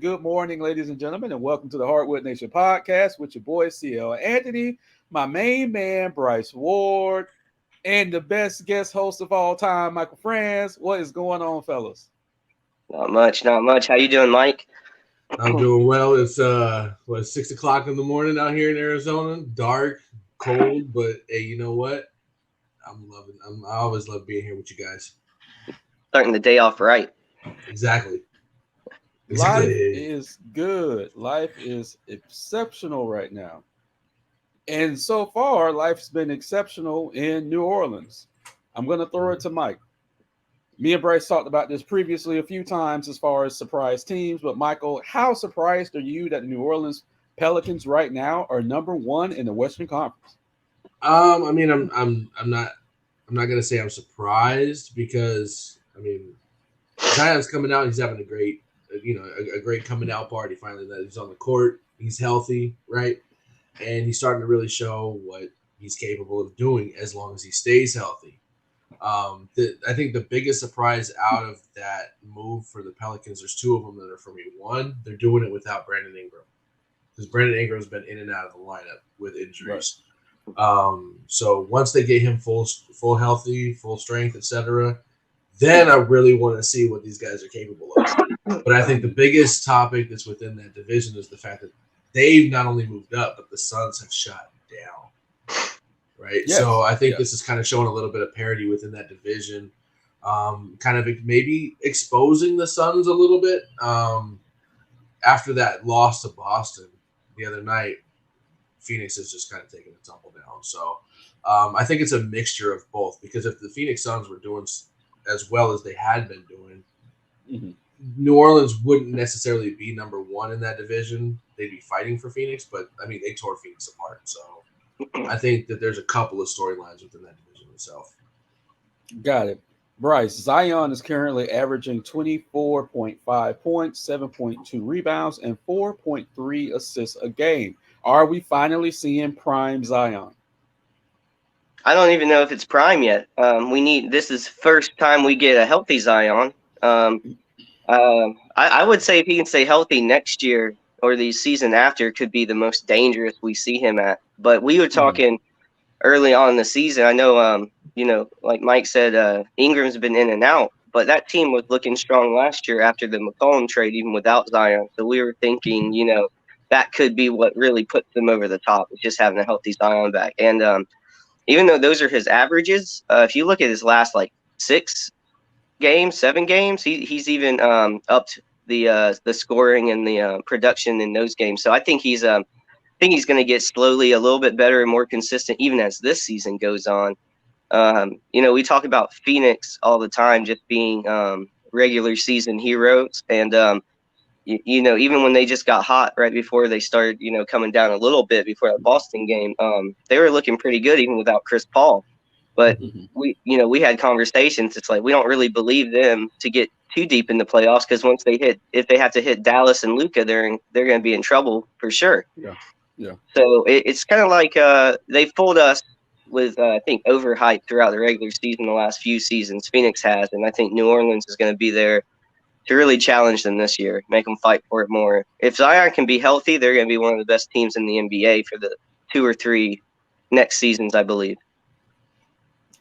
Good morning, ladies and gentlemen, and welcome to the Hardwood Nation podcast with your boy CL Anthony, my main man Bryce Ward, and the best guest host of all time, Michael Franz. What is going on, fellas? Not much, not much. How you doing, Mike? I'm doing well. It's 6 o'clock in the morning out here in Arizona. Dark, cold, but hey, you know what? I always love being here with you guys. Starting the day off right. Exactly. Life Exactly. is good. Life is exceptional right now. And so far, life's been exceptional in New Orleans. I'm going to throw it to Mike. Me and Bryce talked about this previously a few times as far as surprise teams, but Michael, how surprised are you that the New Orleans Pelicans right now are number one in the Western Conference? I mean, I'm not gonna say I'm surprised because Zion's coming out. He's having a great coming out party. Finally, that he's on the court. He's healthy, right? And he's starting to really show what he's capable of doing as long as he stays healthy. I think the biggest surprise out of that move for the Pelicans, there's two of them that are for me. One, they're doing it without Brandon Ingram because Brandon Ingram's been in and out of the lineup with injuries. So once they get him full healthy, full strength, etc., then I really want to see what these guys are capable of. But I think the biggest topic that's within that division is the fact that they've not only moved up, but the Suns have shot down. Right. Yes. So I think this is kind of showing a little bit of parity within that division. Kind of maybe exposing the Suns a little bit. After that loss to Boston the other night, Phoenix has just kind of taken a tumble down. So I think it's a mixture of both, because if the Phoenix Suns were doing as well as they had been doing, New Orleans wouldn't necessarily be number one in that division. They'd be fighting for Phoenix, but I mean, they tore Phoenix apart. So I think that there's a couple of storylines within that division itself. Got it. Bryce, Zion is currently averaging 24.5 points, 7.2 rebounds, and 4.3 assists a game. Are we finally seeing prime Zion? I don't even know if it's prime yet. This is first time we get a healthy Zion. I would say if he can stay healthy next year or the season after, could be the most dangerous we see him at. But we were talking early on in the season. I know, like Mike said, Ingram's been in and out, but that team was looking strong last year after the McCollum trade, even without Zion. So we were thinking, that could be what really puts them over the top, is just having a healthy Zion back. And even though those are his averages, if you look at his last like 7 games, he's even upped the scoring and the production in those games. So I think he's going to get slowly a little bit better and more consistent even as this season goes on. We talk about Phoenix all the time just being regular season heroes, and even when they just got hot right before they started, coming down a little bit before that Boston game, they were looking pretty good even without Chris Paul. But we had conversations. It's like we don't really believe them to get too deep in the playoffs, because if they have to hit Dallas and Luka, they're going to be in trouble for sure. Yeah. So it's kind of like they fooled us with I think overhyped throughout the regular season the last few seasons. Phoenix has, and I think New Orleans is going to be there to really challenge them this year, make them fight for it more. If Zion can be healthy, they're going to be one of the best teams in the NBA for the 2 or 3 next seasons, I believe.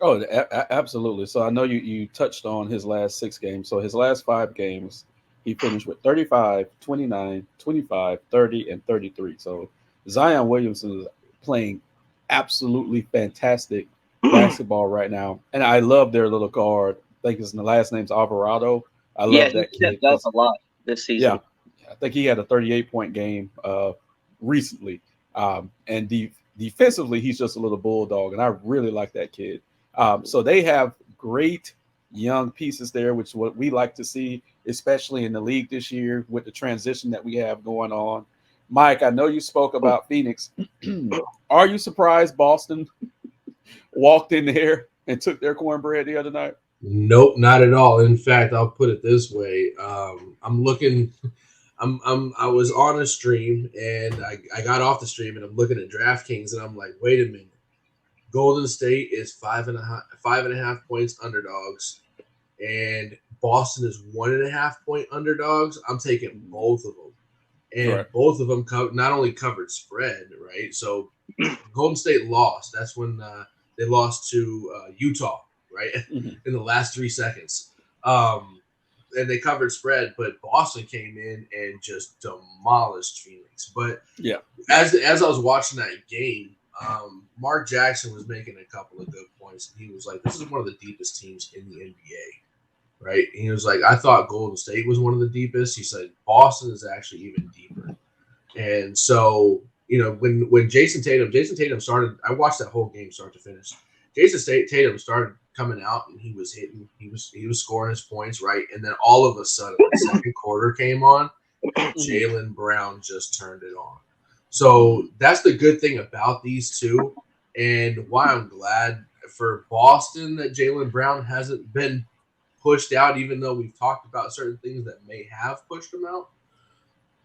Oh, absolutely. So I know you touched on his last 6 games. So his last 5 games, he finished with 35, 29, 25, 30, and 33. So Zion Williamson is playing absolutely fantastic basketball right now. And I love their little guard. I think his last name's Alvarado. I love that he kid. stepped up a lot this season. Yeah, I think he had a 38-point game recently. And defensively, he's just a little bulldog. And I really like that kid. So they have great young pieces there, which is what we like to see, especially in the league this year with the transition that we have going on. Mike, I know you spoke about Phoenix. Are you surprised Boston walked in there and took their cornbread the other night? Nope, not at all. In fact, I'll put it this way: I'm looking. I was on a stream and I got off the stream and I'm looking at DraftKings and I'm like, wait a minute. Golden State is 5.5 points underdogs, and Boston is 1.5 point underdogs. I'm taking both of them. and Right. both of them not only covered spread, right? So Golden State lost. That's when they lost to Utah, right? Mhm. In the last 3 seconds. And they covered spread, but Boston came in and just demolished Phoenix. But Yeah. as I was watching that game, Mark Jackson was making a couple of good points. He was like, "This is one of the deepest teams in the NBA." Right? And he was like, "I thought Golden State was one of the deepest." He said, "Boston is actually even deeper." And so, when Jason Tatum started, I watched that whole game start to finish. Tatum started coming out and he was hitting, he was scoring his points, right? And then all of a sudden, the second quarter came on, Jaylen Brown just turned it on. So that's the good thing about these two, and why I'm glad for Boston that Jaylen Brown hasn't been pushed out, even though we've talked about certain things that may have pushed him out.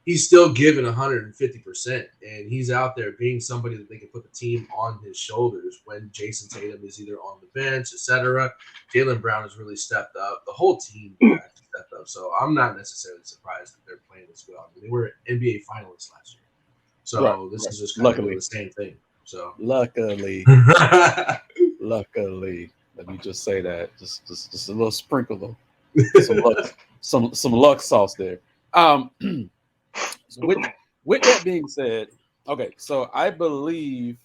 He's still giving 150%, and he's out there being somebody that they can put the team on his shoulders when Jason Tatum is either on the bench, etc. Jaylen Brown has really stepped up. The whole team actually stepped up. So I'm not necessarily surprised that they're playing this well. I mean, they were NBA finalists last year. So this is just kind of doing the same thing. So Luckily. Let me just say that. Just a little sprinkle of some luck sauce there. So with that being said, okay, so I believe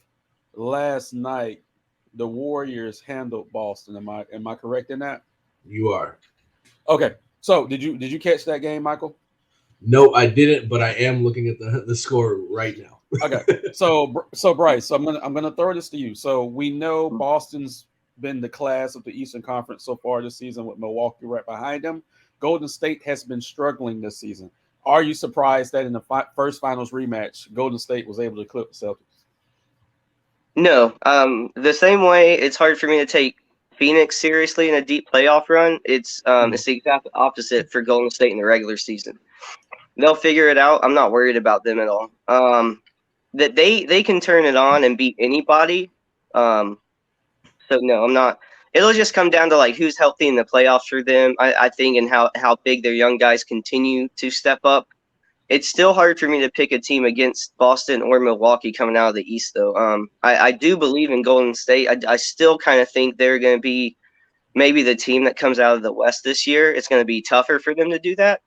last night the Warriors handled Boston. Am I correct in that? You are. Okay. So did you catch that game, Michael? No, I didn't, but I am looking at the score right now. Okay. So Bryce, I'm gonna throw this to you. So we know Boston's been the class of the Eastern Conference so far this season with Milwaukee right behind them. Golden State has been struggling this season. Are you surprised that in the first finals rematch, Golden State was able to clip the Celtics? No. The same way it's hard for me to take Phoenix seriously in a deep playoff run. It's the exact opposite for Golden State in the regular season. They'll figure it out. I'm not worried about them at all. That they can turn it on and beat anybody. So no, I'm not. It'll just come down to like who's healthy in the playoffs for them. I think, and how big their young guys continue to step up. It's still hard for me to pick a team against Boston or Milwaukee coming out of the East, though. I do believe in Golden State. I still kind of think they're going to be maybe the team that comes out of the West this year. It's going to be tougher for them to do that.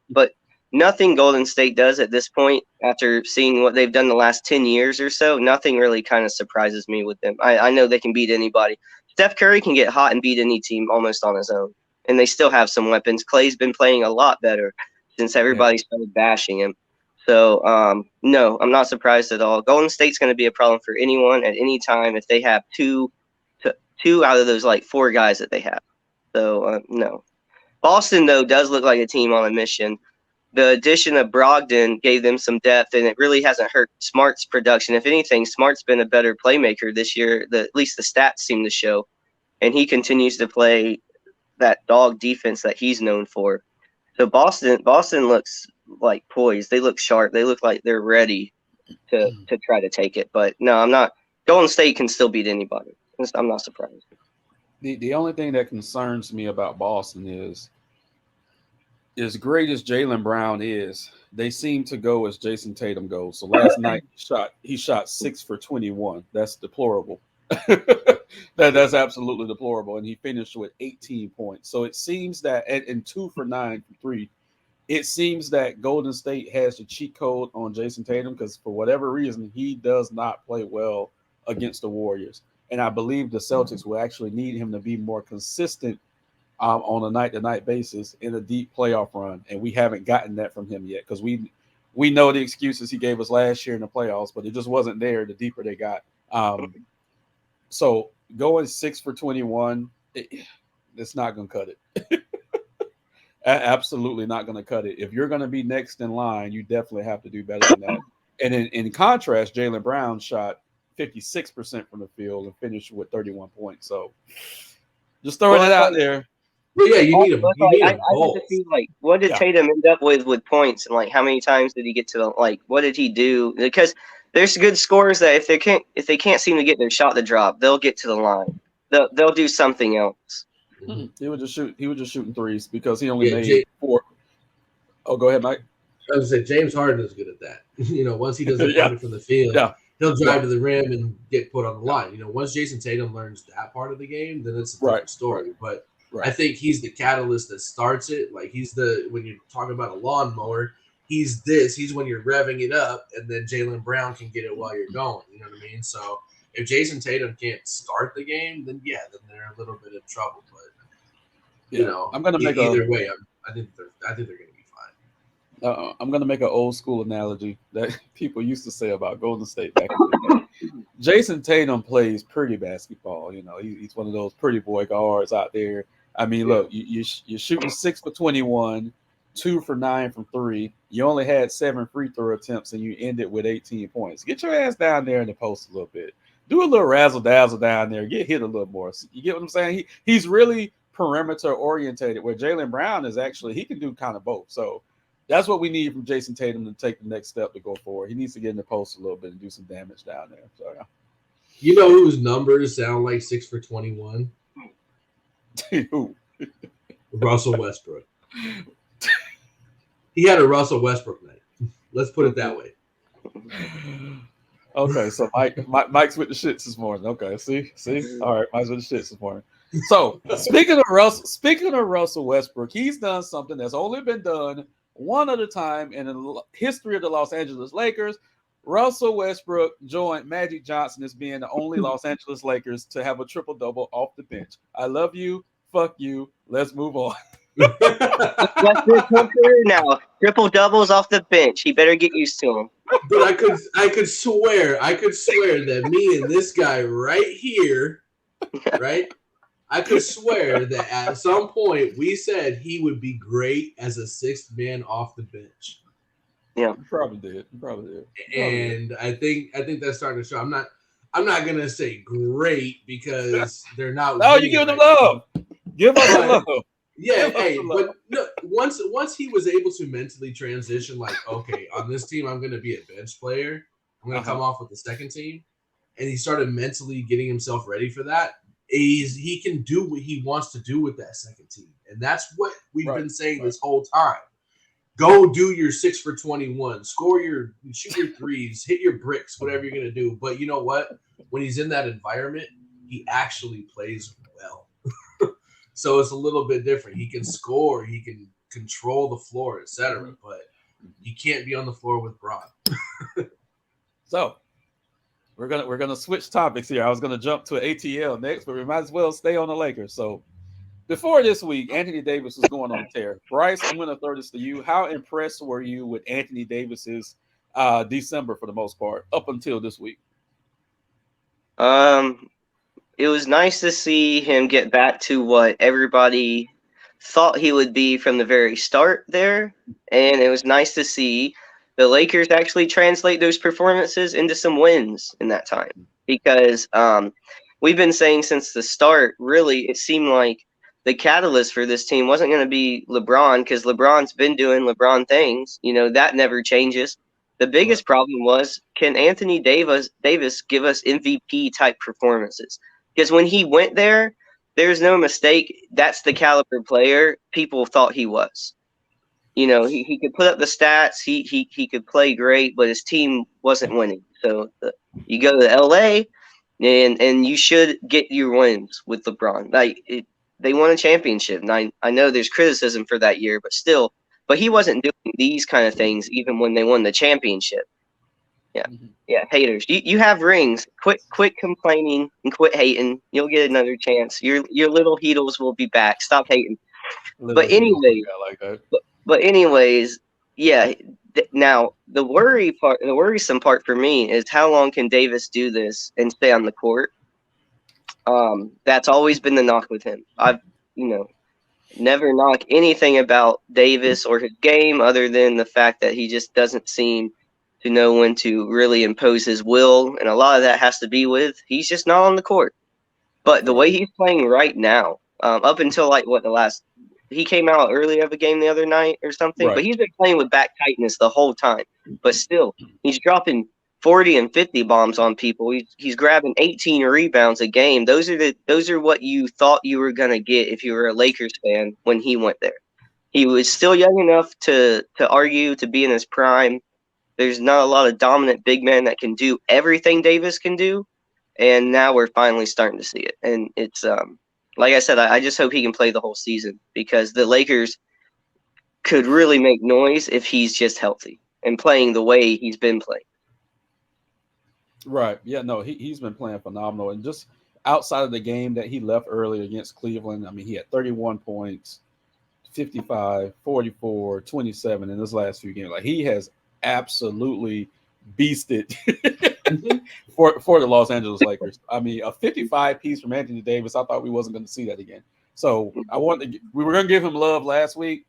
But nothing Golden State does at this point, after seeing what they've done the last 10 years or so, nothing really kind of surprises me with them. I know they can beat anybody. Steph Curry can get hot and beat any team almost on his own, and they still have some weapons. Clay's been playing a lot better since everybody started bashing him. So, no, I'm not surprised at all. Golden State's going to be a problem for anyone at any time if they have two out of those like 4 guys that they have. So, no. Boston, though, does look like a team on a mission. The addition of Brogdon gave them some depth, and it really hasn't hurt Smart's production. If anything, Smart's been a better playmaker this year. At least the stats seem to show. And he continues to play that dog defense that he's known for. So Boston looks like poised. They look sharp. They look like they're ready to try to take it. But no, I'm not. Golden State can still beat anybody. I'm not surprised. The only thing that concerns me about Boston is, as great as Jaylen Brown is, they seem to go as Jason Tatum goes. So last night he shot 6 for 21. That's deplorable. That's absolutely deplorable. And he finished with 18 points. So it seems that, and 2 for 9 from 3. It seems that Golden State has the cheat code on Jason Tatum because for whatever reason, he does not play well against the Warriors. And I believe the Celtics will actually need him to be more consistent on a night-to-night basis in a deep playoff run. And we haven't gotten that from him yet because we know the excuses he gave us last year in the playoffs, but it just wasn't there the deeper they got. So going 6 for 21, it's not going to cut it. Absolutely not going to cut it. If you're going to be next in line, you definitely have to do better than that. And in contrast, Jaylen Brown shot 56% from the field and finished with 31 points. So just throwing it out there. Well, yeah, you need him. You need him both. I see, like, what did Tatum end up with points, and like how many times did he get to what did he do? Because there's good scorers that if they can't seem to get their shot to drop, they'll get to the line. They'll do something else. He was just shooting threes because he only made 4. Oh, go ahead, Mike. I was say James Harden is good at that. Once he doesn't Yeah. want it from the field, Yeah. he'll drive to the rim and get put on the line. Once Jason Tatum learns that part of the game, then it's a different story. But I think he's the catalyst that starts it. Like when you're talking about a lawnmower, he's this. He's when you're revving it up, and then Jaylen Brown can get it while you're going. You know what I mean? So if Jason Tatum can't start the game, then they're a little bit in trouble. But I'm gonna make either way, I think they're going to be fine. I'm gonna make an old school analogy that people used to say about Golden State back in the day. Jason Tatum plays pretty basketball. He's one of those pretty boy guards out there. I mean, look, you're shooting 6 for 21, 2 for 9 from 3. You only had 7 free throw attempts, and you ended with 18 points. Get your ass down there in the post a little bit. Do a little razzle dazzle down there. Get hit a little more. You get what I'm saying? He's really perimeter orientated. Where Jaylen Brown is actually he can do kind of both. So that's what we need from Jason Tatum to take the next step to go forward. He needs to get in the post a little bit and do some damage down there. So yeah. You know whose numbers sound like 6 for 21? Who? Russell Westbrook. He had a Russell Westbrook night. Let's put it that way. Okay, so Mike's with the shits this morning. Okay, see, all right, Mike's with the shits this morning. So speaking of Russell Westbrook, he's done something that's only been done one other time in the history of the Los Angeles Lakers. Russell Westbrook joined Magic Johnson as being the only Los Angeles Lakers to have a triple-double off the bench. I love you. Fuck you. Let's move on. Westbrook now. Triple doubles off the bench. He better get used to them. But I could swear that me and this guy right here, right? I could swear that at some point we said he would be great as a 6th man off the bench. Yeah, you probably did. And I think that's starting to show. I'm not gonna say great because they're not. No, you give them love. Give us the love. Yeah, hey, but no, once he was able to mentally transition, like, okay, on this team I'm gonna be a bench player. I'm gonna come off with the second team, and he started mentally getting himself ready for that. He can do what he wants to do with that second team, and that's what we've been saying this whole time. Go do your 6 for 21, shoot your threes, hit your bricks, whatever you're gonna do. But you know what? When he's in that environment, he actually plays well. So it's a little bit different. He can score, he can control the floor, etc. But he can't be on the floor with Bron. So we're gonna switch topics here. I was gonna jump to ATL next, but we might as well stay on the Lakers. So before this week, Anthony Davis was going on a tear. Bryce, I'm going to throw this to you. How impressed were you with Anthony Davis's December for the most part up until this week? It was nice to see him get back to what everybody thought he would be from the very start there. And it was nice to see the Lakers actually translate those performances into some wins in that time. Because we've been saying since the start, really, it seemed like the catalyst for this team wasn't going to be LeBron because LeBron's been doing LeBron things. That never changes. The biggest problem was, can Anthony Davis give us MVP type performances? Because when he went there, there's no mistake. That's the caliber player people thought he was. He could put up the stats. He could play great, but his team wasn't winning. So you go to LA, and you should get your wins with LeBron. They won a championship. And I know there's criticism for that year, but still. But he wasn't doing these kind of things even when they won the championship. Yeah, haters. You have rings. Quit complaining and quit hating. You'll get another chance. Your little Heatles will be back. Stop hating. But anyways, yeah. Now the worrisome part for me is how long can Davis do this and stay on the court? That's always been the knock with him. I've never knock anything about Davis or his game other than the fact that he just doesn't seem to know when to really impose his will. And a lot of that has to be with he's just not on the court. But the way he's playing right now, up until he came out early of a game the other night or something, but he's been playing with back tightness the whole time. But still, he's dropping 40 and 50 bombs on people. He's grabbing 18 rebounds a game. Those are what you thought you were going to get if you were a Lakers fan when he went there. He was still young enough to argue to be in his prime. There's not a lot of dominant big men that can do everything Davis can do, and now we're finally starting to see it. And it's like I said, I just hope he can play the whole season because the Lakers could really make noise if he's just healthy and playing the way he's been playing. Right. Yeah, no, he's been playing phenomenal. And just outside of the game that he left early against Cleveland, I mean, he had 31 points, 55, 44, 27 in his last few games. Like, he has absolutely beasted for the Los Angeles Lakers. I mean, a 55 piece from Anthony Davis, I thought we wasn't going to see that again. So we were going to give him love last week.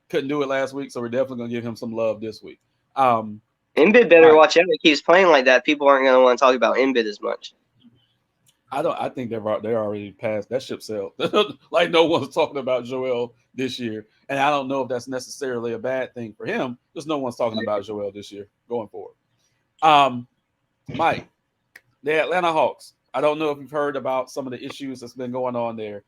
Couldn't do it last week, so we're definitely going to give him some love this week. Embiid better watch out. If he keeps playing like that, people aren't going to want to talk about Embiid as much. I think they're already past that ship sailed. Like, no one's talking about Joel this year, and I don't know if that's necessarily a bad thing for him. Just no one's talking about Joel this year going forward. Mike, the Atlanta Hawks. I don't know if you've heard about some of the issues that's been going on there.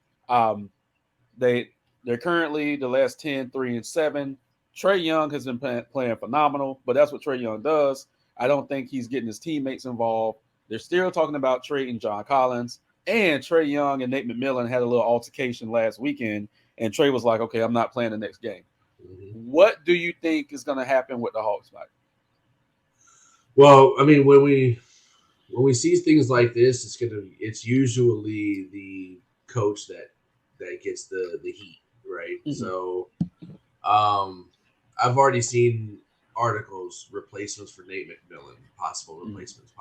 They're currently the last 10, 3-7. Trae Young has been playing phenomenal, but that's what Trae Young does. I don't think he's getting his teammates involved. They're still talking about trading John Collins, and Trae Young and Nate McMillan had a little altercation last weekend, and Trae was like, okay, I'm not playing the next game. Mm-hmm. What do you think is going to happen with the Hawks, Mike? Well, I mean, when we see things like this, it's usually the coach that gets the heat, right? Mm-hmm. So I've already seen articles, replacements for Nate McMillan, possible replacements,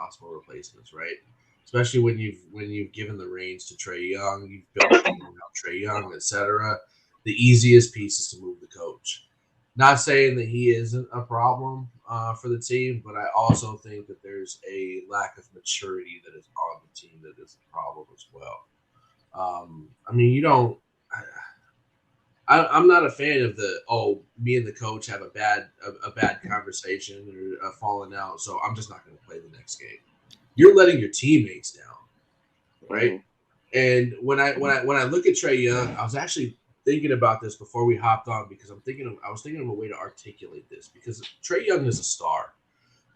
right? Especially when you've given the reins to Trae Young, you've built a team around Trae Young, etc. The easiest piece is to move the coach. Not saying that he isn't a problem for the team, but I also think that there's a lack of maturity that is on the team that is a problem as well. I mean, you don't. I'm not a fan of me and the coach have a bad conversation or a falling out, so I'm just not going to play the next game. You're letting your teammates down, right? And when I look at Trae Young, I was actually thinking about this before we hopped on because I was thinking of a way to articulate this because Trae Young is a star,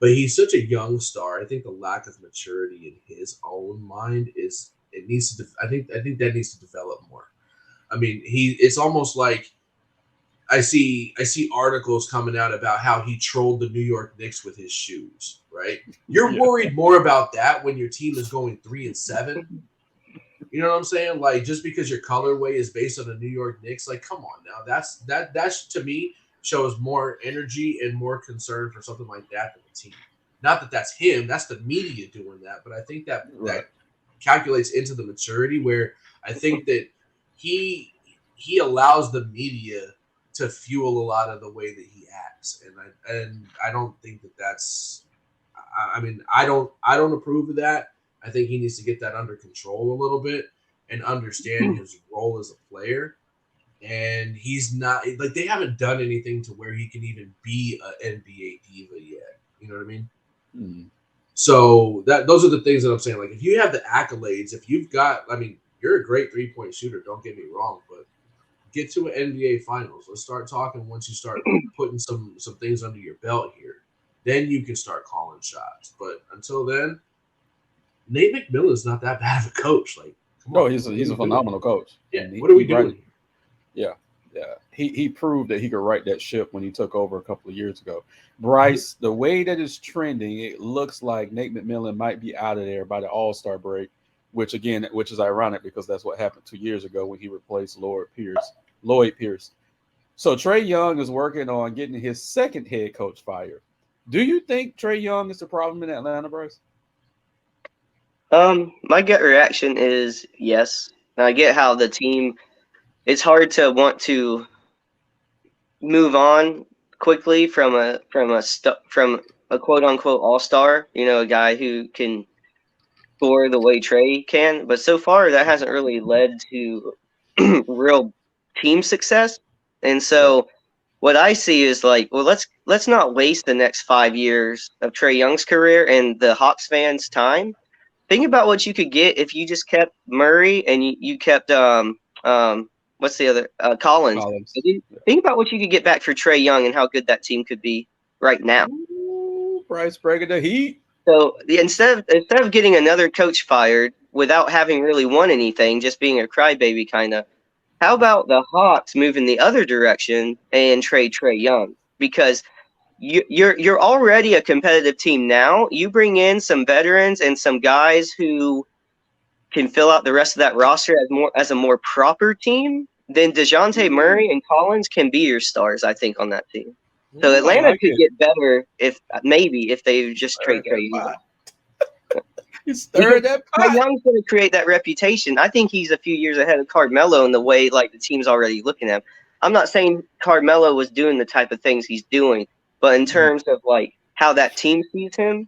but he's such a young star. I think the lack of maturity in his own mind I think that needs to develop more. I mean, it's almost like I see articles coming out about how he trolled the New York Knicks with his shoes, right? You're worried more about that when your team is going 3-7. You know what I'm saying? Like, just because your colorway is based on the New York Knicks, like, come on now. That's to me shows more energy and more concern for something like that than the team. Not that that's him, that's the media doing that, but I think that calculates into the maturity where I think that he allows the media to fuel a lot of the way that he acts, and I don't think that's. I mean, I don't approve of that. I think he needs to get that under control a little bit and understand his role as a player. And he's not like they haven't done anything to where he can even be an NBA diva yet. You know what I mean? Mm-hmm. So those are the things that I'm saying. Like, if you have the accolades, if you've got, I mean, you're a great 3-point shooter. Don't get me wrong, but get to an NBA Finals. Let's start talking once you start putting some things under your belt here. Then you can start calling shots. But until then, Nate McMillan is not that bad of a coach. Like, he's a phenomenal coach. Yeah, what are we doing? Yeah. He proved that he could right that ship when he took over a couple of years ago. Bryce, the way that it's trending, it looks like Nate McMillan might be out of there by the All-Star break, which is ironic because that's what happened 2 years ago when he replaced Lloyd Pierce. So Trae Young is working on getting his second head coach fired. Do you think Trae Young is the problem in Atlanta, Bryce? My gut reaction is yes. Now, I get how the team. It's hard to want to move on quickly from a quote unquote all-star. You know, a guy who can score the way Trae can. But so far, that hasn't really led to real team success. And so, what I see is like, well, let's not waste the next 5 years of Trae Young's career and the Hawks fans' time. Think about what you could get if you just kept Murray and you kept what's the other? Collins. Collins. Think about what you could get back for Trae Young and how good that team could be right now. Ooh, Bryce breaking the heat. So instead of getting another coach fired without having really won anything, just being a crybaby kind of, how about the Hawks moving the other direction and trade Trae Young? Because you're already a competitive team now. You bring in some veterans and some guys who can fill out the rest of that roster as a more proper team. Then DeJounte Murray and Collins can be your stars, I think, on that team. So Ooh, Atlanta like could it. get better if they just trade Trae Young. You stirred that Trae pot. Young's going to create that reputation. I think he's a few years ahead of Carmelo in the way like the team's already looking at him. I'm not saying Carmelo was doing the type of things he's doing, but in terms of like how that team sees him,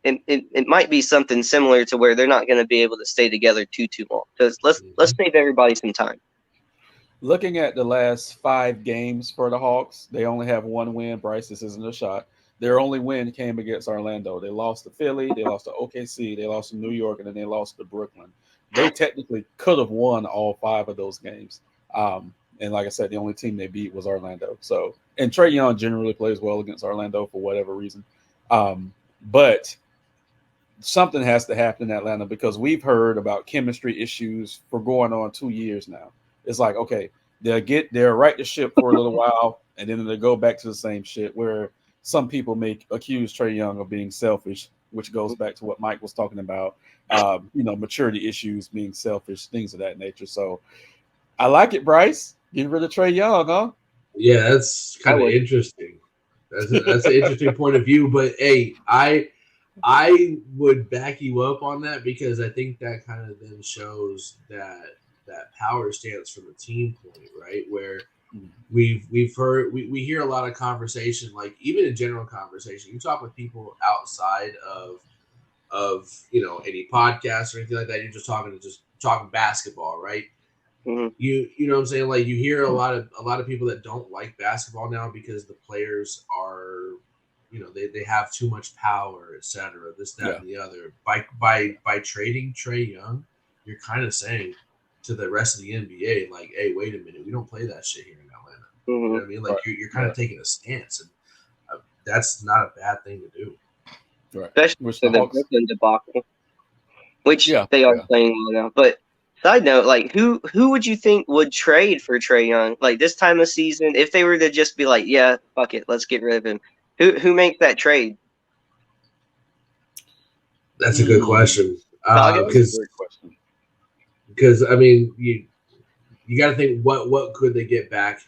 it might be something similar to where they're not going to be able to stay together too long. Because let's save everybody some time. Looking at the last 5 games for the Hawks, they only have one win. Bryce, this isn't a shot. Their only win came against Orlando. They lost to Philly, they lost to OKC, they lost to New York, and then they lost to Brooklyn. They technically could have won all 5 of those games. And like I said, the only team they beat was Orlando. So, and Trae Young generally plays well against Orlando for whatever reason. But something has to happen in Atlanta because we've heard about chemistry issues for going on 2 years now. It's like, okay, they'll right the ship for a little while, and then they'll go back to the same shit where some people accuse Trae Young of being selfish, which goes back to what Mike was talking about, maturity issues, being selfish, things of that nature. So I like it, Bryce. Get rid of Trae Young, huh? Yeah, that's kind of interesting. That's an interesting point of view. But hey, I would back you up on that because I think that kind of then shows that power stance from a team point, right? Where we've heard we hear a lot of conversation, like even in general conversation, you talk with people outside of any podcast or anything like that. You're just talking basketball, right? Mm-hmm. You know what I'm saying? Like you hear a lot of people that don't like basketball now because the players are, they have too much power, etc. This, that, and the other. By trading Trae Young, you're kind of saying to the rest of the NBA, like, hey, wait a minute, we don't play that shit here in Atlanta. Mm-hmm. You know what I mean? Like you're kind of taking a stance, and that's not a bad thing to do. Right. Especially for the Brooklyn debacle, which they are playing well now. But side note, like who would you think would trade for Trae Young like this time of season if they were to just be like, yeah, fuck it, let's get rid of him? Who makes that trade? That's a good question. Because I mean, you got to think what could they get back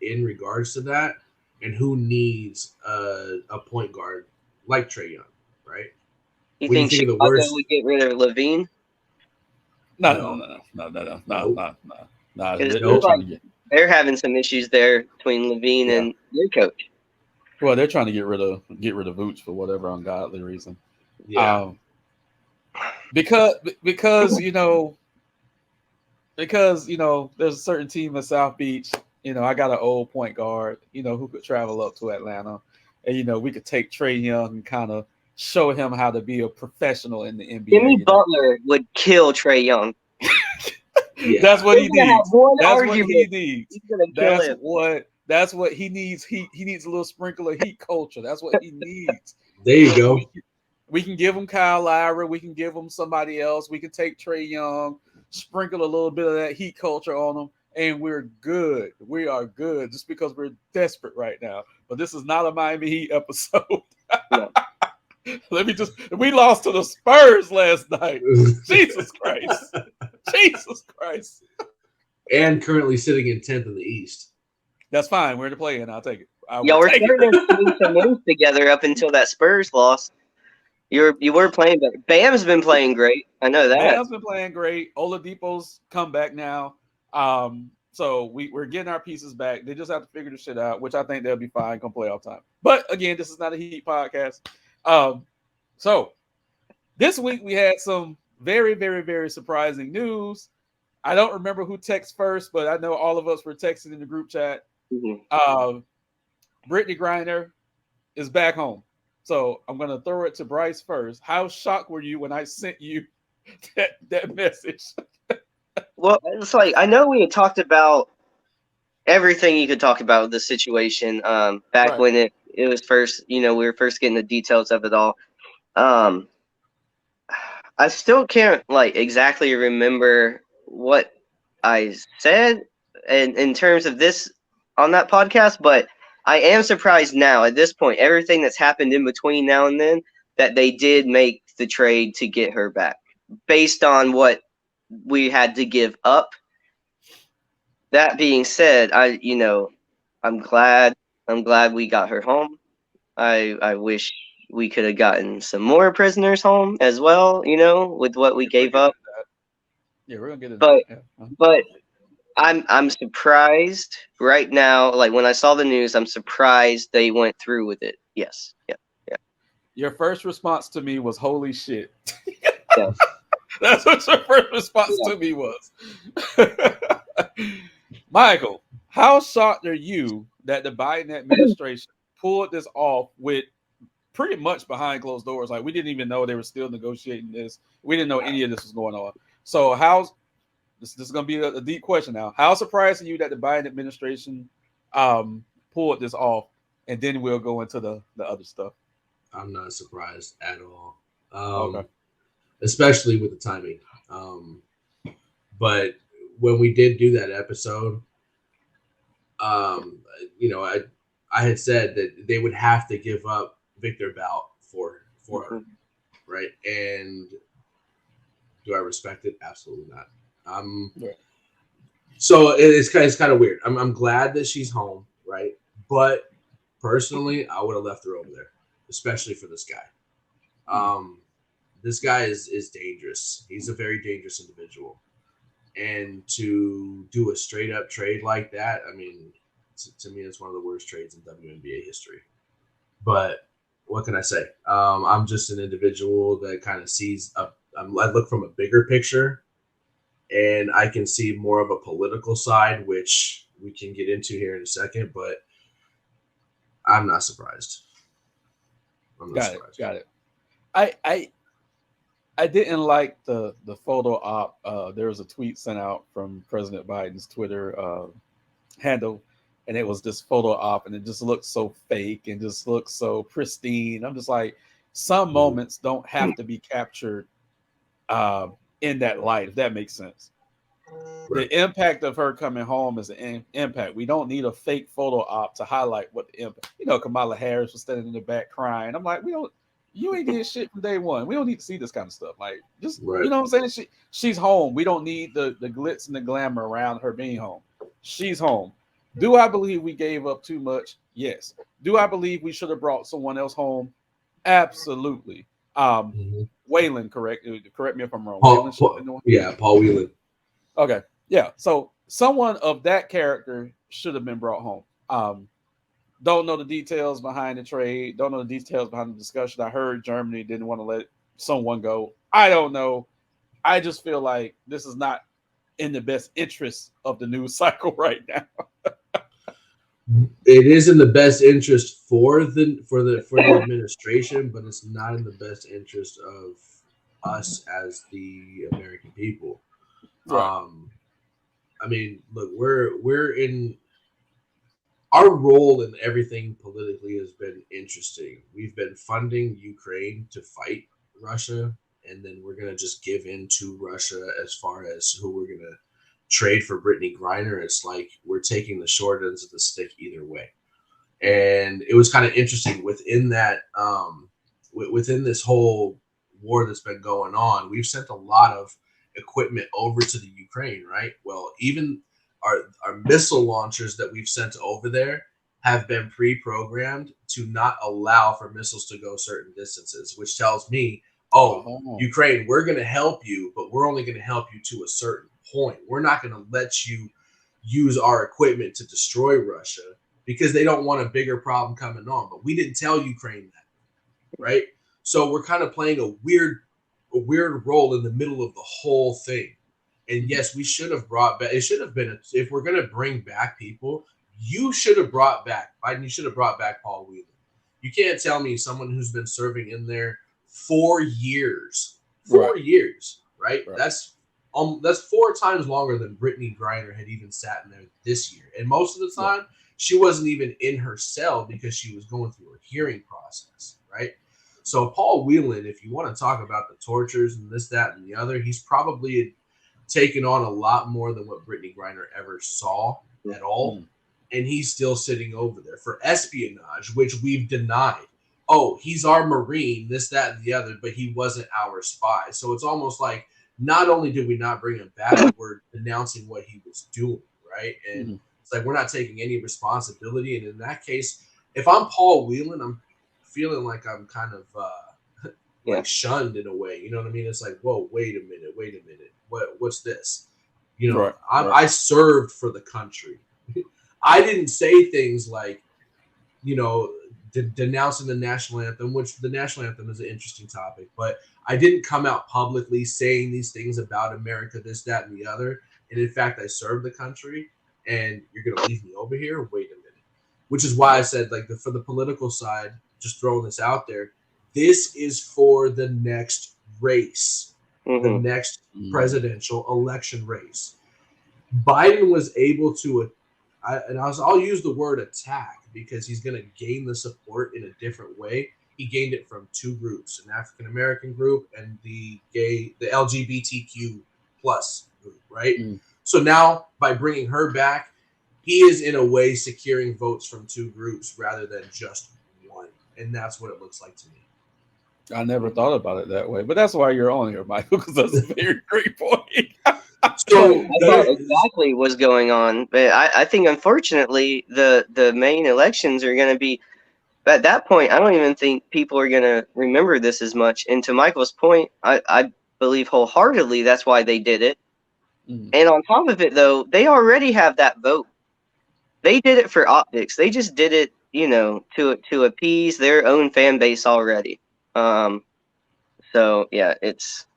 in regards to that, and who needs a point guard like Trae Young, right? You think Chicago would get rid of Levine? No. They're having some issues there between Levine and their coach. Well, they're trying to get rid of Vooch for whatever ungodly reason. Yeah. Because there's a certain team in South Beach. I got an old point guard. Who could travel up to Atlanta, and we could take Trae Young and kind of show him how to be a professional in the NBA. Jimmy Butler would kill Trae Young. That's what he needs. That's what he needs. He's gonna kill him. That's what he needs. He needs a little sprinkle of heat culture. That's what he needs. There you go. We can give him Kyle Lowry. We can give him somebody else. We can take Trae Young, sprinkle a little bit of that heat culture on him, and we're good. We are good just because we're desperate right now. But this is not a Miami Heat episode. No. We lost to the Spurs last night. Jesus Christ. Jesus Christ. And currently sitting in 10th in the East. That's fine. We're in the play-in. I'll take it. Y'all were starting to put some moves together up until that Spurs loss. You were playing better. Bam's been playing great. I know that. Bam's been playing great. Oladipo's come back now. So we're getting our pieces back. They just have to figure this shit out, which I think they'll be fine come playoff time. But again, this is not a Heat podcast. So this week we had some very, very, very surprising news. I don't remember who texted first, but I know all of us were texting in the group chat. Mm-hmm. Brittney Griner is back home. So I'm going to throw it to Bryce first. How shocked were you when I sent you that message? Well, it's like I know we had talked about everything you could talk about with the situation back Right. when it was first, we were first getting the details of it all. Um, I still can't like exactly remember what I said in terms of this on that podcast, but I am surprised now at this point, everything that's happened in between now and then, that they did make the trade to get her back based on what we had to give up. That being said, I'm glad we got her home. I wish we could have gotten some more prisoners home as well, with what we Yeah, we're gave getting up. into that. Yeah, we're gonna get into that. But Yeah. but I'm surprised right now. Like when I saw the news, I'm surprised they went through with it. Yes. Yeah. Yeah. Your first response to me was "Holy shit." Yeah. That's what your first response Yeah. to me was. Michael, how shocked are you that the Biden administration pulled this off with pretty much behind closed doors? Like we didn't even know they were still negotiating this. We didn't know any of this was going on. So how's this is going to be a deep question now? How surprised are you that the Biden administration pulled this off? And then we'll go into the other stuff. I'm not surprised at all, Okay. especially with the timing. But when we did do that episode, um, I had said that they would have to give up Victor Bout for her, right? And do I respect it? Absolutely not. Yeah. So it's kind of weird. I'm glad that she's home, right? But personally, I would have left her over there, especially for this guy. This guy is dangerous. He's a very dangerous individual, and to do a straight up trade like that, I mean, to me, it's one of the worst trades in WNBA history. But what can I say? I'm just an individual that kind of sees I look from a bigger picture, and I can see more of a political side, which we can get into here in a second. But I'm not surprised. Got it. I didn't like the photo op. There was a tweet sent out from President Biden's Twitter handle, and it was this photo op, and it just looked so fake and just looked so pristine. I'm just like, some moments don't have to be captured in that light, if that makes sense. Right. The impact of her coming home is an impact. We don't need a fake photo op to highlight what the impact. Kamala Harris was standing in the back crying. I'm like, you ain't did shit from day one. We don't need to see this kind of stuff. Like, just Right. you know what I'm saying? She's home. We don't need the glitz and the glamour around her being home. She's home. Do I believe we gave up too much? Yes. Do I believe we should have brought someone else home? Absolutely. Waylon, correct me if I'm wrong. Paul Whelan. Okay. Yeah. So someone of that character should have been brought home. Don't know the details behind the trade. Don't know the details behind the discussion. I heard Germany didn't want to let someone go. I don't know. I just feel like this is not in the best interest of the news cycle right now. It is in the best interest for the administration, but it's not in the best interest of us as the American people. Right. I mean, look, we're in our role in everything politically has been interesting. We've been funding Ukraine to fight Russia, and then we're gonna just give in to Russia as far as who we're gonna trade for Brittney Griner. It's like we're taking the short ends of the stick either way. And it was kind of interesting within that, within this whole war that's been going on, we've sent a lot of equipment over to the Ukraine, right? Well, even our missile launchers that we've sent over there have been pre-programmed to not allow for missiles to go certain distances, which tells me, Ukraine, we're going to help you, but we're only going to help you to a certain point. We're not going to let you use our equipment to destroy Russia because they don't want a bigger problem coming on. But we didn't tell Ukraine that, right? So we're kind of playing a weird role in the middle of the whole thing. And yes, we should have brought back. It should have been if we're going to bring back people, you should have brought back Biden. You should have brought back Paul Whelan. You can't tell me someone who's been serving in there 4 years, 4 years, right? That's That's 4 times longer than Brittney Griner had even sat in there this year. And most of the time, she wasn't even in her cell because she was going through a hearing process, right? So Paul Whelan, if you want to talk about the tortures and this, that, and the other, he's probably taken on a lot more than what Brittney Griner ever saw at all. Mm. And he's still sitting over there for espionage, which we've denied. Oh, he's our Marine, this, that, and the other, but he wasn't our spy. So it's almost like not only did we not bring him back, we're denouncing what he was doing, right? And it's like we're not taking any responsibility. And in that case, if I'm Paul Whelan, I'm feeling like I'm kind of like shunned in a way. You know what I mean? It's like, whoa, wait a minute. What's this? You know, I served for the country. I didn't say things like, you know, denouncing the national anthem, which the national anthem is an interesting topic, but I didn't come out publicly saying these things about America, this, that, and the other. And in fact, I served the country, and you're going to leave me over here? Wait a minute. Which is why I said, like, for the political side, just throwing this out there, this is for the next race, the next presidential election race. Biden was able to, I'll use the word attack because he's going to gain the support in a different way. He gained it from 2 groups, an African-American group and the LGBTQ plus group, right? So now by bringing her back, he is in a way securing votes from 2 groups rather than just one. And that's what it looks like to me. I never thought about it that way, but that's why you're on here, Michael, because that's a very great point. So I thought exactly what's going on, but I think unfortunately the main elections are going to be at that point. I don't even think people are going to remember this as much. And to Michael's point, I believe wholeheartedly that's why they did it. And on top of it, though, they already have that vote. They did it for optics. They just did it, you know, to appease their own fan base already. So yeah, it's.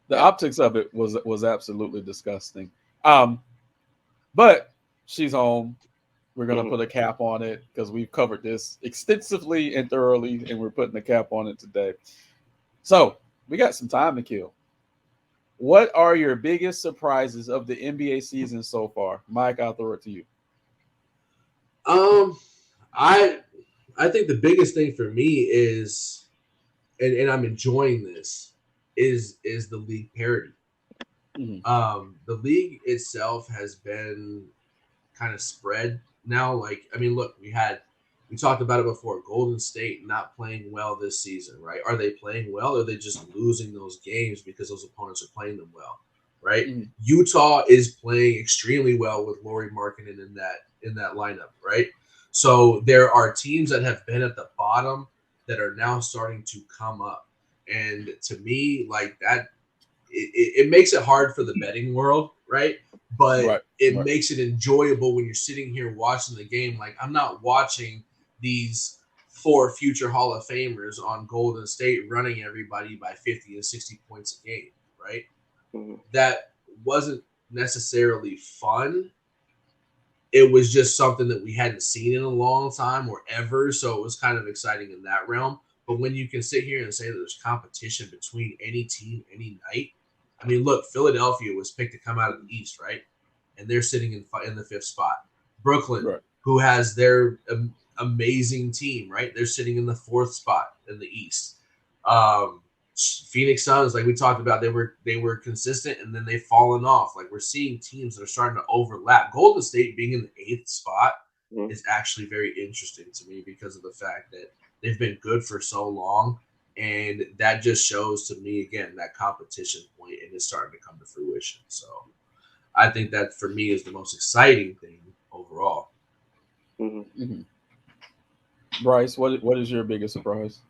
The optics of it was absolutely disgusting. But she's home. We're going to put a cap on it because we've covered this extensively and thoroughly, and we're putting a cap on it today. So we got some time to kill. What are your biggest surprises of the NBA season so far? Mike, I'll throw it to you. I think the biggest thing for me is, and I'm enjoying this, is the league parity. The league itself has been kind of spread now. Like, I mean, look, we talked about it before. Golden State not playing well this season, right? Are they playing well, or are they just losing those games because those opponents are playing them well, right? Utah is playing extremely well with Lauri Markkanen in that lineup, right? So there are teams that have been at the bottom that are now starting to come up. And to me, like that, it makes it hard for the betting world, right? But it makes it enjoyable when you're sitting here watching the game. Like, I'm not watching these 4 future Hall of Famers on Golden State running everybody by 50 and 60 points a game, right? That wasn't necessarily fun. It was just something that we hadn't seen in a long time or ever. So it was kind of exciting in that realm. But when you can sit here and say that there's competition between any team, any night, I mean, look, Philadelphia was picked to come out of the East, right? And they're sitting in the 5th spot. Brooklyn, who has their amazing team, right? They're sitting in the 4th spot in the East. Phoenix Suns, like we talked about, they were consistent, and then they've fallen off. Like, we're seeing teams that are starting to overlap. Golden State being in the 8th spot is actually very interesting to me because of the fact that they've been good for so long, and that just shows to me, again, that competition point, and it's starting to come to fruition. So I think that, for me, is the most exciting thing overall. Bryce, what is your biggest surprise?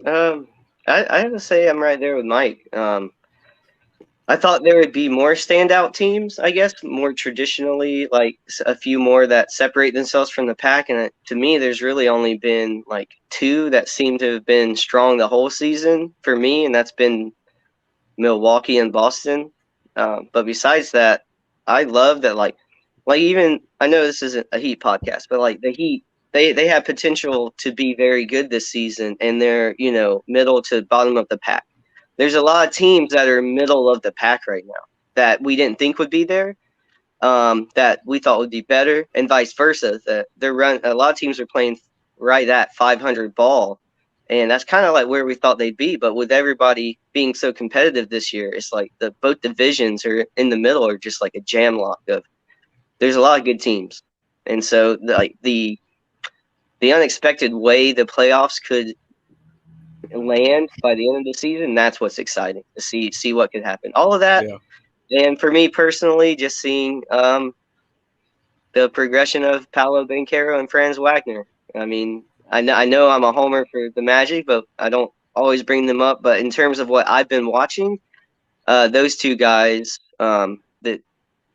I have to say I'm right there with Mike. I thought there would be more standout teams, I guess, more traditionally, like a few more that separate themselves from the pack. And to me, there's really only been like 2 that seem to have been strong the whole season for me, and that's been Milwaukee and Boston. But besides that, I love that, like even, I know this isn't a Heat podcast, but like the Heat, they have potential to be very good this season, and they're, you know, middle to bottom of the pack. there's a lot of teams that are middle of the pack right now that we didn't think would be there, that we thought would be better, and vice versa. That a lot of teams are playing right at 500 ball, and that's kind of like where we thought they'd be. But with everybody being so competitive this year, it's like both divisions are in the middle are just like a jam lock of. There's a lot of good teams, and so the unexpected way the playoffs could land by the end of the season, that's what's exciting to see what could happen. All of that, and for me personally, just seeing the progression of Paolo Banchero and Franz Wagner. I mean, I know I'm a homer for the Magic, but I don't always bring them up. But in terms of what I've been watching, those two guys that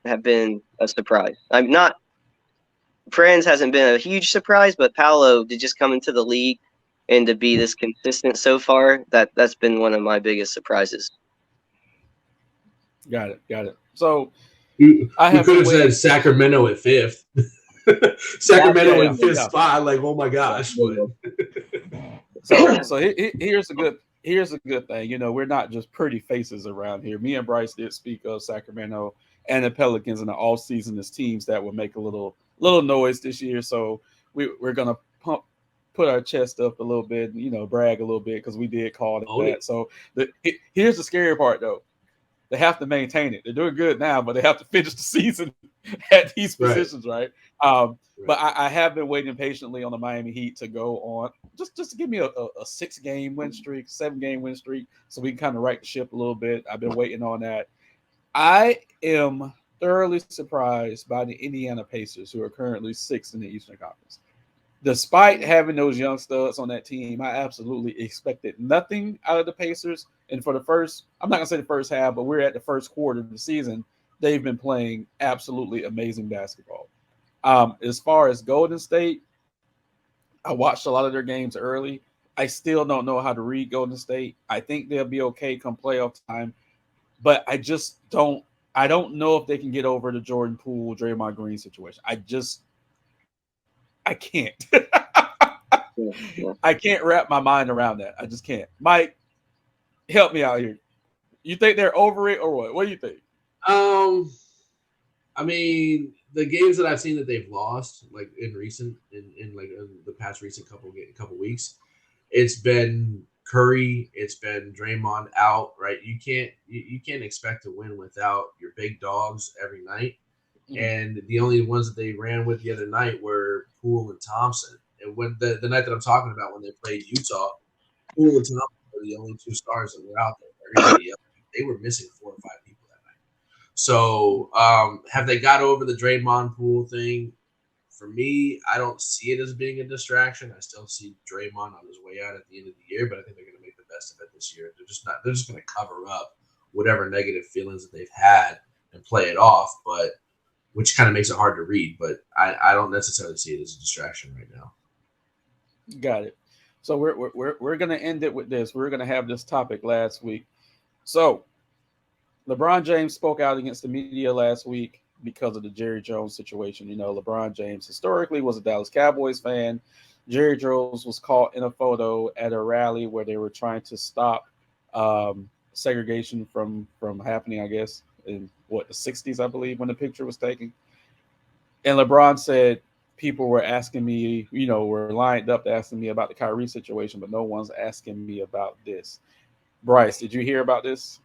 have been a surprise. I'm not. Franz hasn't been a huge surprise, but Paolo to just come into the league and to be this consistent so far, that's been one of my biggest surprises. Got it. So we could have said Sacramento at 5th. Sacramento in 5th spot. Like, oh my gosh. So here's a good thing. You know, we're not just pretty faces around here. Me and Bryce did speak of Sacramento and the Pelicans in the off season as teams that would make a little noise this year. So we're gonna put our chest up a little bit, you know, brag a little bit because we did call that. Yeah. So here's the scary part though. They have to maintain it. They're doing good now, but they have to finish the season at these positions, right? But I have been waiting patiently on the Miami Heat to go on just to give me a 6-game win streak, 7-game win streak, so we can kind of right the ship a little bit. I've been waiting on that. I am thoroughly surprised by the Indiana Pacers, who are currently 6th in the Eastern Conference. Despite having those young studs on that team, I absolutely expected nothing out of the Pacers. And for the first, I'm not going to say the first half, but we're at the first quarter of the season, they've been playing absolutely amazing basketball. As far as Golden State, I watched a lot of their games early. I still don't know how to read Golden State. I think they'll be okay come playoff time, but I don't know if they can get over the Jordan Poole, Draymond Green situation. I can't. I can't wrap my mind around that. I just can't. Mike, help me out here. You think they're over it or what? What do you think? I mean, the games that I've seen that they've lost, like in the past recent couple weeks, it's been Curry, it's been Draymond out, right? You can't expect to win without your big dogs every night. And the only ones that they ran with the other night were Poole and Thompson. And when the night that I'm talking about, when they played Utah, Poole and Thompson were the only 2 stars that were out there. Everybody else, they were missing 4 or 5 people that night. So have they got over the Draymond Poole thing? For me, I don't see it as being a distraction. I still see Draymond on his way out at the end of the year, but I think they're going to make the best of it this year. They're just going to cover up whatever negative feelings that they've had and play it off, but which kind of makes it hard to read, but I don't necessarily see it as a distraction right now. Got it. So we're going to end it with this. We're going to have this topic last week. So LeBron James spoke out against the media last week because of the Jerry Jones situation. You know, LeBron James historically was a Dallas Cowboys fan. Jerry Jones was caught in a photo at a rally where they were trying to stop segregation from happening, I guess, in the 60s, I believe, when the picture was taken. And LeBron said people were asking me, you know, were lined up asking me about the Kyrie situation, but no one's asking me about this. Bryce, did you hear about this?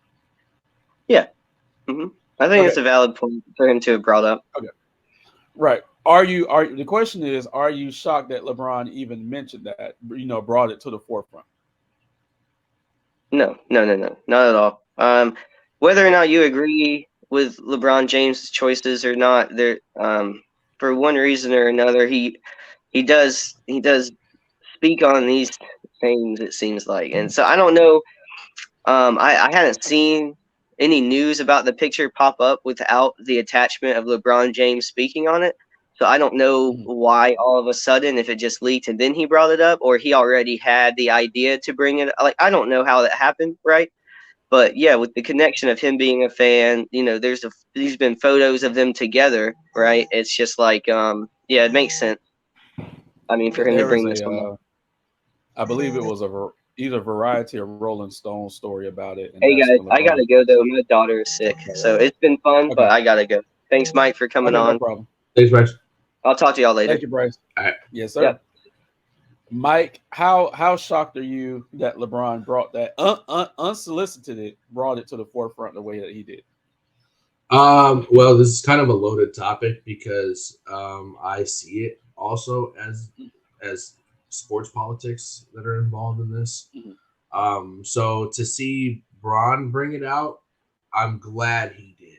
Yeah. Mm-hmm. I think it's a valid point for him to have brought up. Okay. Right. The question is, are you shocked that LeBron even mentioned that, you know, brought it to the forefront? No, not at all. Whether or not you agree with LeBron James' choices or not, there, for one reason or another, he does speak on these things, it seems like. And so I don't know. I hadn't seen any news about the picture pop up without the attachment of LeBron James speaking on it. So I don't know why all of a sudden, if it just leaked and then he brought it up, or he already had the idea to bring it. Like, I don't know how that happened, right? But yeah, with the connection of him being a fan, you know, there's been photos of them together, right? It's just like, yeah, it makes sense. I mean, for him to bring this one up. I believe it was either Variety or Rolling Stone story about it, and Hey that's guys, when I gotta LeBron. go though. My daughter is sick, so it's been fun, Okay, but I gotta go. Thanks, Mike, for coming okay, no on. problem. Thanks, Bryce. I'll talk to y'all later. Thank you, Bryce. All right. Yes, sir. Yep. Mike, how shocked are you that LeBron brought that unsolicited brought it to the forefront the way that he did? Well, this is kind of a loaded topic because I see it also as sports politics that are involved in this. Mhm. So to see Braun bring it out, I'm glad he did.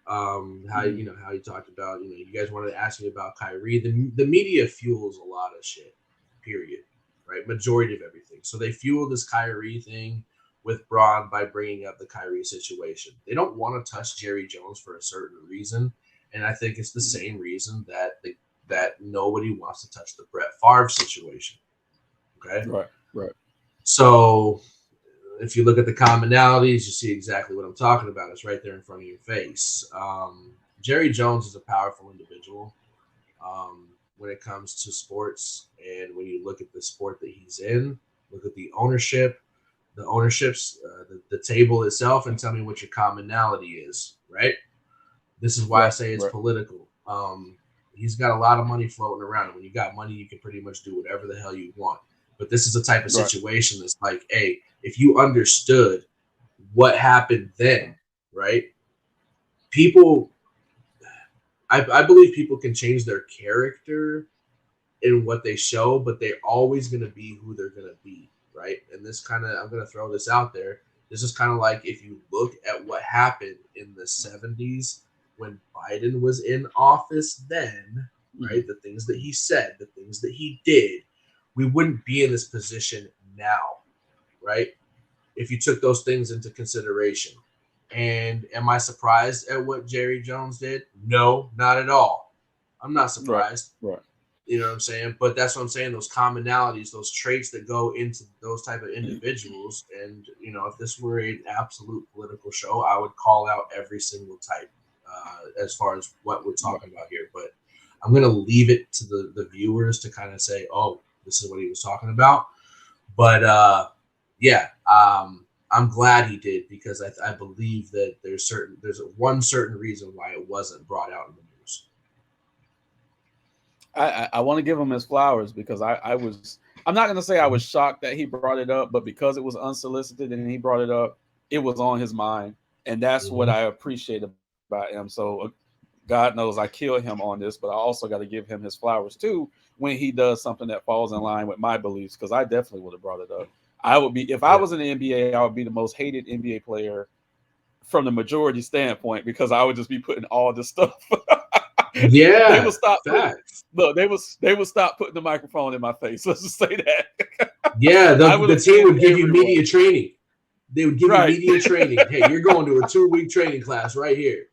How how you talked about, you guys wanted to ask me about Kyrie. The media fuels a lot of shit, period, right? Majority of everything. So they fuel this Kyrie thing with Braun by bringing up the Kyrie situation. They don't want to touch Jerry Jones for a certain reason, and I think it's the same reason that nobody wants to touch the Brett Favre situation. Okay, Right. so if you look at the commonalities, you see exactly what I'm talking about. It's right there in front of your face. Jerry Jones is a powerful individual when it comes to sports, and when you look at the sport that he's in, look at the ownerships, the table itself, and tell me what your commonality is, right? This is why I say it's political. He's got a lot of money floating around, and when you got money, you can pretty much do whatever the hell you want. But this is a type of situation that's like, hey, if you understood what happened then, right? People, I believe people can change their character in what they show, but they're always going to be who they're going to be, right? And this kind of, I'm going to throw this out there. This is kind of like if you look at what happened in the 70s when Biden was in office then, right? The things that he said, the things that he did, we wouldn't be in this position now, right? If you took those things into consideration. And am I surprised at what Jerry Jones did? No, not at all. I'm not surprised. Right. You know what I'm saying? But that's what I'm saying. Those commonalities, those traits that go into those type of individuals. And, if this were an absolute political show, I would call out every single type as far as what we're talking about here. But I'm going to leave it to the viewers to kind of say, oh, this is what he was talking about. But, I'm glad he did, because I believe that there's one certain reason why it wasn't brought out in the news. I want to give him his flowers because I'm not going to say I was shocked that he brought it up, but because it was unsolicited and he brought it up, it was on his mind. And that's what I appreciate about him. So God knows I kill him on this, but I also got to give him his flowers too when he does something that falls in line with my beliefs, because I definitely would have brought it up. I would be, if I was in the NBA, I would be the most hated NBA player from the majority standpoint, because I would just be putting all this stuff. Yeah, they would stop. They would stop putting the microphone in my face. Let's just say that. Yeah, the team would give you media training. They would give you media training. Hey, you're going to a 2-week training class right here.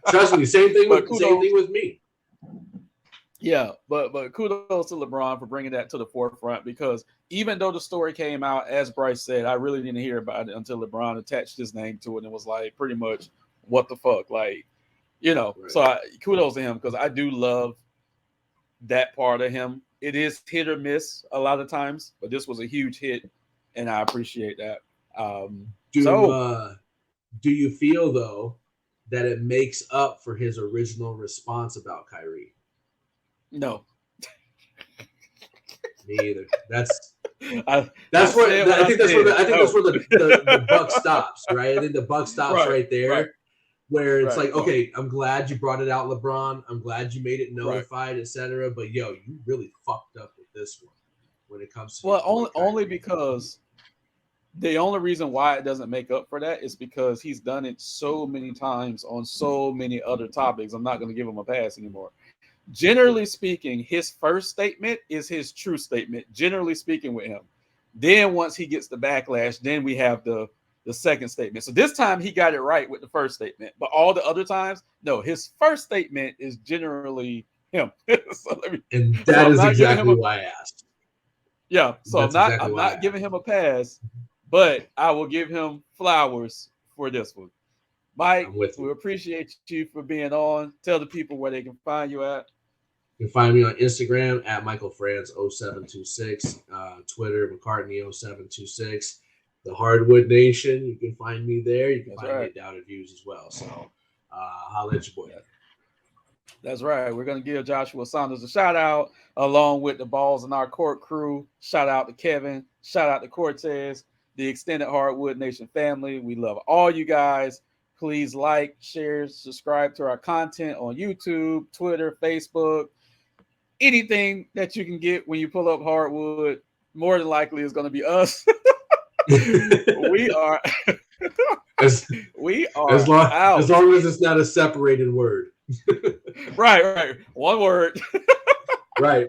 Trust me, same thing with me. Yeah, but kudos to LeBron for bringing that to the forefront, because even though the story came out, as Bryce said, I really didn't hear about it until LeBron attached his name to it and was like, pretty much, what the fuck? Like, so kudos to him, because I do love that part of him. It is hit or miss a lot of times, but this was a huge hit, and I appreciate that. Do you feel, though, that it makes up for his original response about Kyrie? No. Me either. I think that's where the buck stops, right? I think the buck stops right there, where it's like, okay, I'm glad you brought it out, LeBron. I'm glad you made it notified, etc. But you really fucked up with this one when it comes to only because the only reason why it doesn't make up for that is because he's done it so many times on so many other topics. I'm not going to give him a pass anymore. Generally speaking, his first statement is his true statement, generally speaking, with him. Then once he gets the backlash, then we have the second statement. So this time he got it right with the first statement, but all the other times, no, his first statement is generally him. And that is exactly why I asked. Yeah, so I'm not giving him a pass, but I will give him flowers for this one. Mike, we appreciate you for being on. Tell the people where they can find you at. You can find me on Instagram at MichaelFrans0726, Twitter McCartney0726, the Hardwood Nation. You can find me there. You can That's find me right. at Doubted Views as well. So, holla at your boy. That's right. We're going to give Joshua Saunders a shout out along with the Balls in Our Court crew. Shout out to Kevin. Shout out to Cortez, the extended Hardwood Nation family. We love all you guys. Please like, share, subscribe to our content on YouTube, Twitter, Facebook. Anything that you can get when you pull up Hardwood, more than likely is going to be us. we are as long out. as long as it's not a separated word. Right. One word. Right.